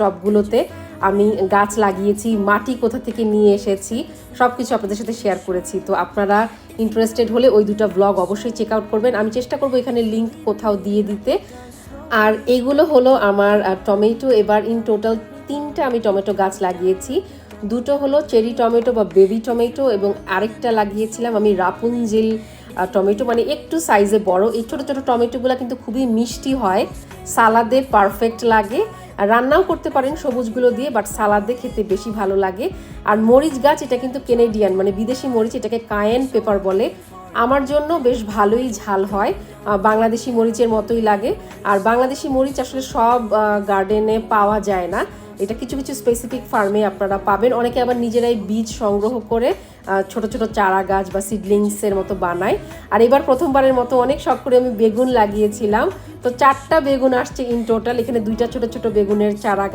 টবগুলোতে আমি গাছ লাগিয়েছি, মাটি কোথা থেকে নিয়ে এসেছি সব কিছু আপনাদের সাথে শেয়ার করেছি। তো আপনারা ইন্টারেস্টেড হলে ওই দুটো ব্লগ অবশ্যই চেক আউট করবেন। আমি চেষ্টা করবো এখানে লিঙ্ক কোথাও দিয়ে দিতে। আর এইগুলো হলো আমার টমেটো। এবার ইন টোটাল 3টা আমি টমেটো গাছ লাগিয়েছি। দুটো হলো চেরি টমেটো বা বেবি টমেটো, এবং আরেকটা লাগিয়েছিলাম আমি রাপুনজেল টমেটো, মানে একটু সাইজে বড়। এই ছোটো ছোটো টমেটোগুলো কিন্তু খুবই মিষ্টি হয়, সালাদে পারফেক্ট লাগে। আর রান্নাও করতে পারেন সবুজগুলো দিয়ে, বাট সালাদে খেতে বেশি ভালো লাগে। আর মরিচ গাছ, এটা কিন্তু কেনেডিয়ান মানে বিদেশি মরিচ, এটাকে কায়েন পেপার বলে। আমার জন্য বেশ ভালোই ঝাল হয়, বাংলাদেশি মরিচের মতোই লাগে। আর বাংলাদেশি মরিচ আসলে সব গার্ডেনে পাওয়া যায় না, এটা কিছু কিছু স্পেসিফিক ফার্মে আপনারা পাবেন। অনেকে আবার নিজেরাই বীজ সংগ্রহ করে ছোট ছোট চারা গাছ বা সিডলিংসের মতো বানায়। আর এবার প্রথমবারের মতো অনেক শখ করে আমি বেগুন লাগিয়েছিলাম, তো 4টা বেগুন আসছে ইন টোটাল। এখানে 2টা ছোট ছোট বেগুনের চারা